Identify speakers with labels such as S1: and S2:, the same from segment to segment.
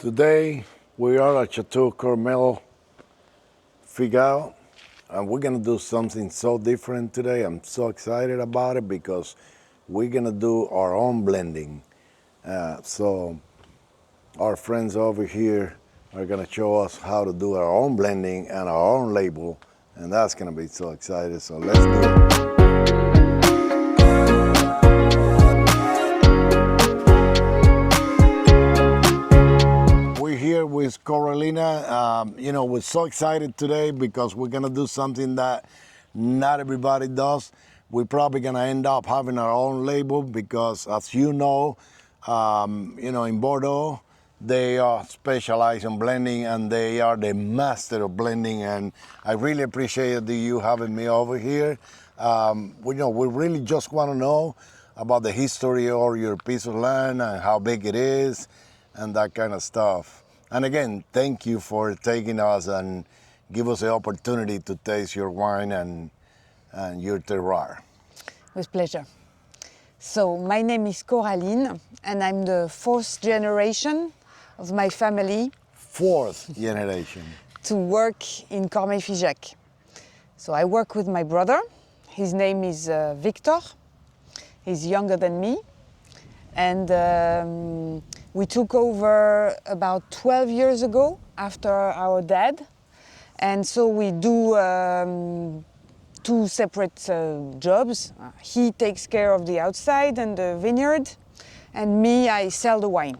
S1: Today we are at Chateau Cormeil-Figeac, and we're gonna do something so different today. I'm so excited about it because we're gonna do our own blending. So our friends over here are gonna show us how to do our own blending and our own label, and that's gonna be so exciting. So let's do it. Here with Carolina, we're so excited today because we're gonna do something that not everybody does. We're probably gonna end up having our own label because, as you know, in Bordeaux, they are specialized in blending and they are the master of blending. And I really appreciate you having me over here. We really just want to know about the history of your piece of land and how big it is and that kind of stuff. And again, thank you for taking us and give us the opportunity to taste your wine and your terroir.
S2: With pleasure. So my name is Coraline and I'm the fourth generation of my family.
S1: Fourth generation.
S2: To work in Cormeil-Figeac. So I work with my brother. His name is Victor. He's younger than me. And we took over about 12 years ago after our dad. And so we do two separate jobs. He takes care of the outside and the vineyard, and me, I sell the wine.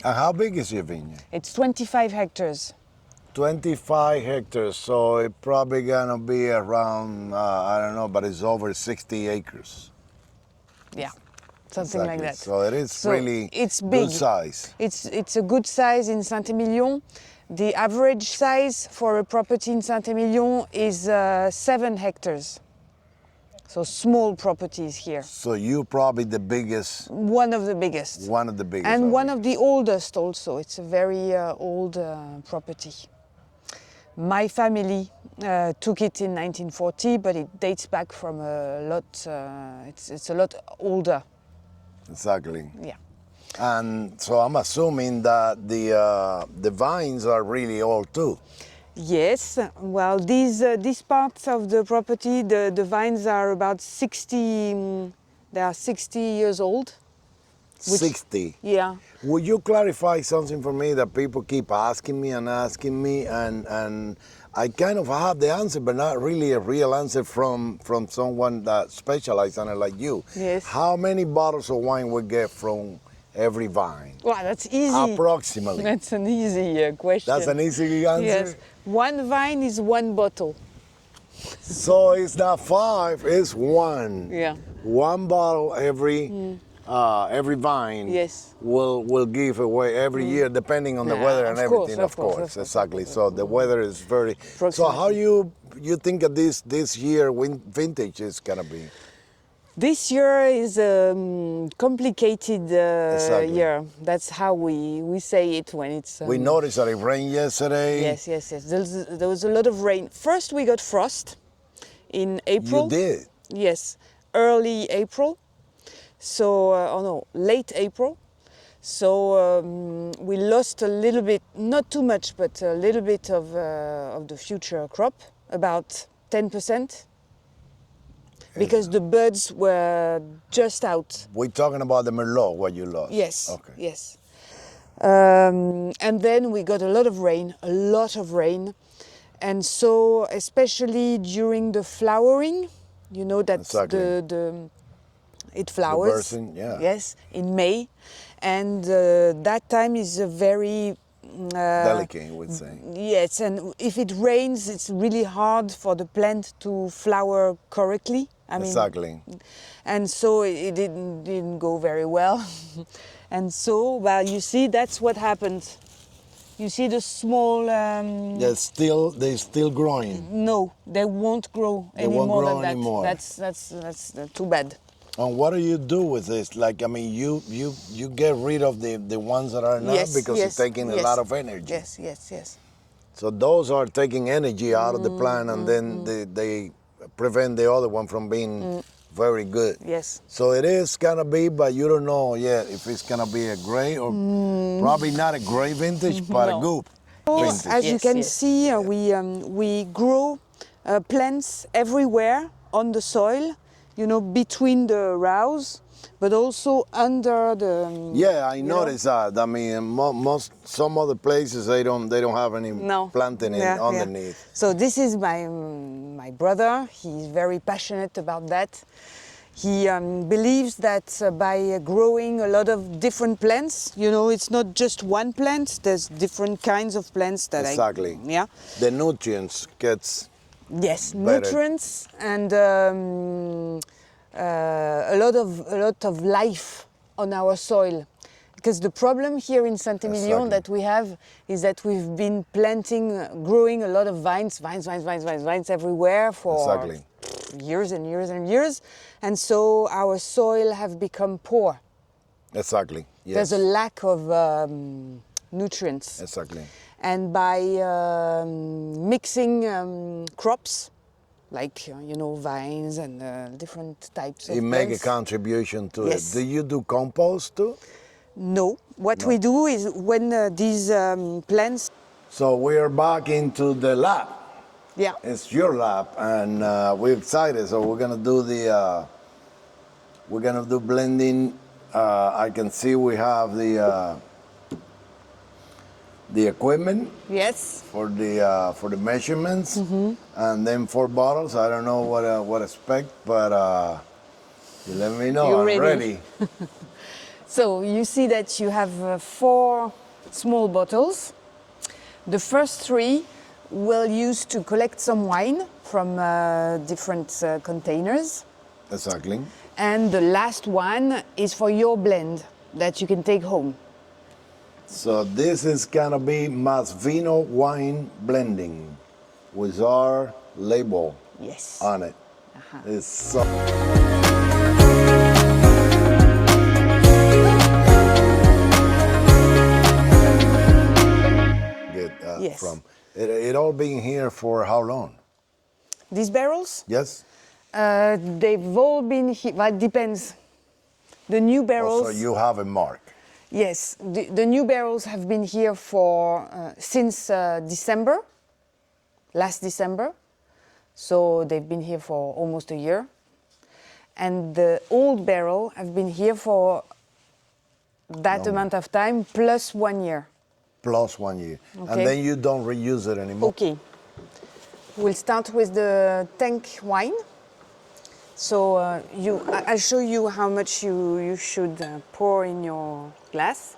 S1: And how big is your vineyard?
S2: It's 25 hectares.
S1: 25 hectares, so it's probably gonna be around, I don't know, but it's over 60 acres.
S2: Yeah. Something
S1: exactly.
S2: like that.
S1: So it is really
S2: it's big.
S1: Good size.
S2: It's a good size in Saint-Emilion. The average size for a property in Saint-Emilion is 7 hectares. So small properties here.
S1: So you're probably the biggest.
S2: One of the biggest.
S1: One of the biggest.
S2: And one of the oldest also. It's a very old property. My family took it in 1940, but it dates back from a lot, it's a lot older.
S1: Exactly.
S2: Yeah.
S1: And so I'm assuming that the vines are really old too.
S2: Yes. Well, these parts of the property, the vines are about 60. They are 60 years old.
S1: 60.
S2: Yeah.
S1: Would you clarify something for me that people keep asking me, and I kind of have the answer, but not really a real answer from someone that specializes on it like you.
S2: Yes.
S1: How many bottles of wine we get from every vine?
S2: Wow, that's easy.
S1: Approximately.
S2: That's an easy question.
S1: That's an easy answer?
S2: Yes. One vine is one bottle.
S1: So it's not 5, it's 1.
S2: Yeah.
S1: One bottle every vine.
S2: Yes.
S1: will give away every year, depending on the weather and everything. Of course, exactly. So the weather is very. So how you think of this year vintage is gonna be?
S2: This year is a complicated
S1: Exactly.
S2: year. That's how we say it when it's.
S1: We noticed that it rained yesterday.
S2: Yes. There was a lot of rain. First, we got frost in April.
S1: You did?
S2: Yes, early April. So, late April. So we lost a little bit, not too much, but a little bit of the future crop, about 10%. Because the buds were just out.
S1: We're talking about the Merlot, what you lost.
S2: Yes.
S1: Okay.
S2: Yes. And then we got a lot of rain. And so, especially during the flowering, you know that
S1: exactly.
S2: It flowers.
S1: The bursting, yeah.
S2: Yes, in May. And that time is a very
S1: delicate, you would say.
S2: Yes, and if it rains, it's really hard for the plant to flower correctly.
S1: Exactly.
S2: And so it didn't go very well. And so, well, you see, that's what happened. You see the small.
S1: They're still growing.
S2: No, they won't grow anymore than that.
S1: Anymore.
S2: That's too bad.
S1: And what do you do with this? You get rid of the ones that are not because it's taking a lot of energy.
S2: Yes.
S1: So those are taking energy out of the plant, and then they prevent the other one from being Very good.
S2: Yes.
S1: So it is gonna be, but you don't know yet if it's gonna be a gray or probably not a gray vintage, but
S2: No.
S1: a goop
S2: So,
S1: vintage.
S2: as you
S3: Yes,
S2: can
S3: yes.
S2: see, we grow plants everywhere on the soil, you know, between the rows, but also under the.
S1: Yeah, I
S2: you know.
S1: noticed that. I mean, some other places they don't have any
S2: No.
S1: planting in
S2: Yeah, yeah.
S1: underneath.
S2: So this is my brother. He's very passionate about that. He believes that by growing a lot of different plants, you know, it's not just one plant. There's different kinds of plants that
S1: Exactly.
S2: yeah.
S1: The nutrients gets
S2: Yes,
S1: better.
S2: nutrients and a lot of life on our soil. Because the problem here in Saint-Emilion
S1: Exactly.
S2: that we have is that we've been growing a lot of vines everywhere for
S1: Exactly.
S2: years and years and years. And so our soil have become poor.
S1: Exactly. Yes.
S2: There's a lack of nutrients.
S1: Exactly.
S2: And by mixing crops, like you know, vines and different types of
S1: It make a
S2: plants.
S1: contribution to
S2: Yes.
S1: it. Do you do compost too?
S2: No, what
S1: No.
S2: we do is when these plants,
S1: So we are back into the lab.
S2: yeah,
S1: It's your lab, and we're excited. So we're gonna do blending. I can see we have the equipment
S2: yes,
S1: for the measurements, and then 4 bottles. I don't know what expect, but you let me know.
S2: You're
S1: I'm
S2: ready.
S1: ready.
S2: So you see that you have 4 small bottles. The first 3 we'll use to collect some wine from different containers.
S1: Exactly.
S2: And the last one is for your blend that you can take home.
S1: So this is gonna be Masvino wine blending with our label
S2: Yes.
S1: on it. It's so get
S2: Yes.
S1: from it all being here for how long?
S2: These barrels,
S1: Yes.
S2: they've all been here, well, it depends. The new barrels,
S1: So you have a mark.
S2: yes, the new barrels have been here for since December, last December. So they've been here for almost a year. And the old barrel have been here for that amount of time plus 1 year.
S1: Plus 1 year.
S2: Okay.
S1: And then you don't reuse it anymore.
S2: Okay. We'll start with the tank wine. So I'll show you how much you should pour in your glass.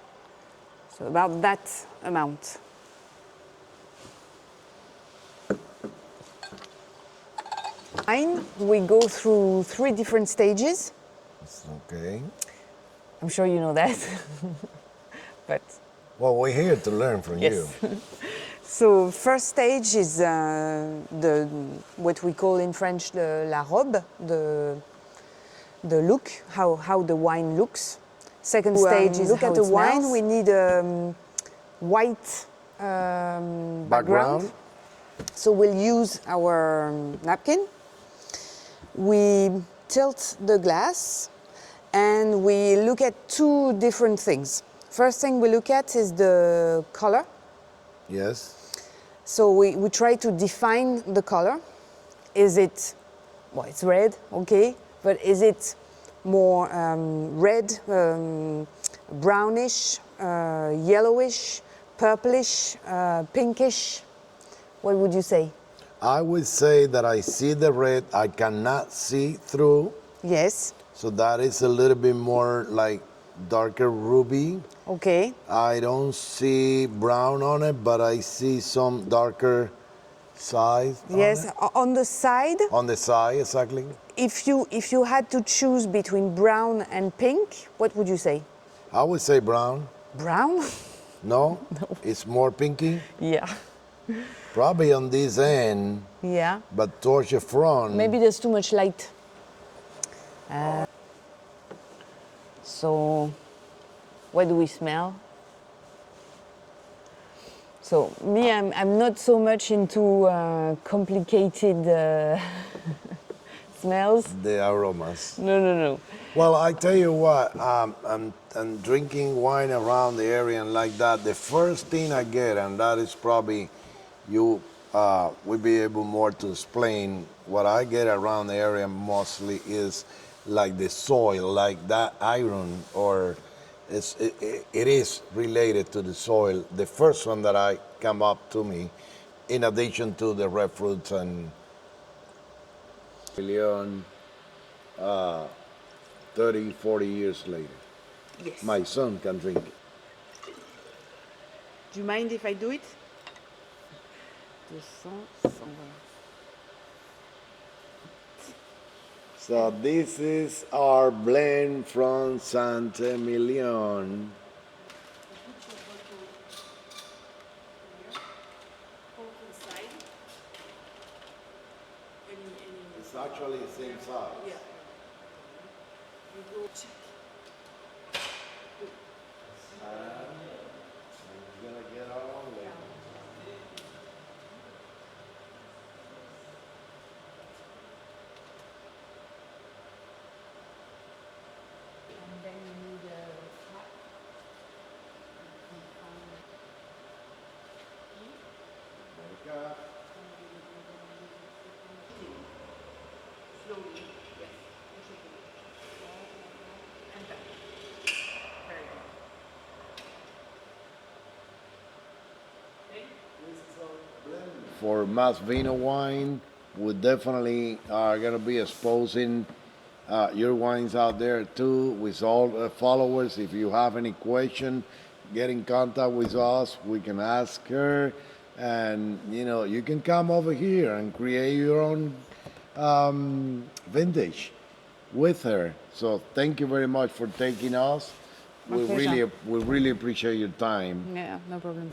S2: So about that amount. Wine, we go through 3 different stages.
S1: Okay.
S2: I'm sure you know that. But
S1: Well, we're here to learn from you.
S2: yes. So first stage is what we call in French the la robe, the look, how the wine looks. Second stage is
S3: look
S2: how
S3: at
S2: it
S3: the wine,
S2: smells. We need a white background. So we'll use our napkin. We tilt the glass and we look at 2 different things. First thing we look at is the color.
S1: Yes.
S2: So we try to define the color. Is it, well, it's red, okay, but is it more red, brownish, yellowish, purplish, pinkish? What would you say?
S1: I would say that I see the red. I cannot see through.
S2: Yes,
S1: So that is a little bit more like darker ruby.
S2: okay.
S1: I don't see brown on it, but I see some darker size.
S2: Yes, on the side,
S1: On the side, exactly.
S2: if you had to choose between brown and pink, what would you say?
S1: I would say brown.
S2: Brown?
S1: No? It's more pinky.
S2: Yeah.
S1: Probably on this end,
S2: Yeah.
S1: but towards the front.
S2: Maybe there's too much light. So, what do we smell? So me, I'm not so much into complicated smells.
S1: the aromas.
S2: No.
S1: Well, I tell you what, I'm drinking wine around the area and like that. The first thing I get, and that is probably you will be able more to explain. What I get around the area mostly is like the soil, like that iron, or it is related to the soil. The first one that I come up to me, in addition to the red fruits and million 30, 40 years later.
S2: Yes.
S1: My son can drink it.
S2: Do you mind if I do it? 200, 120.
S1: So this is our blend from Saint-Emilion. It's actually the same size.
S2: Yeah. You go check.
S1: We're gonna get our own label.
S3: And then you need a cap.
S2: Slowly. Yes. And back. Very good.
S1: For Mas Vino wine, we definitely are gonna be exposing your wines out there too with all the followers. If you have any question, get in contact with us. We can ask her, and you can come over here and create your own vintage with her. So thank you very much for taking us.
S2: My pleasure.
S1: We really appreciate your time.
S2: Yeah, no problem.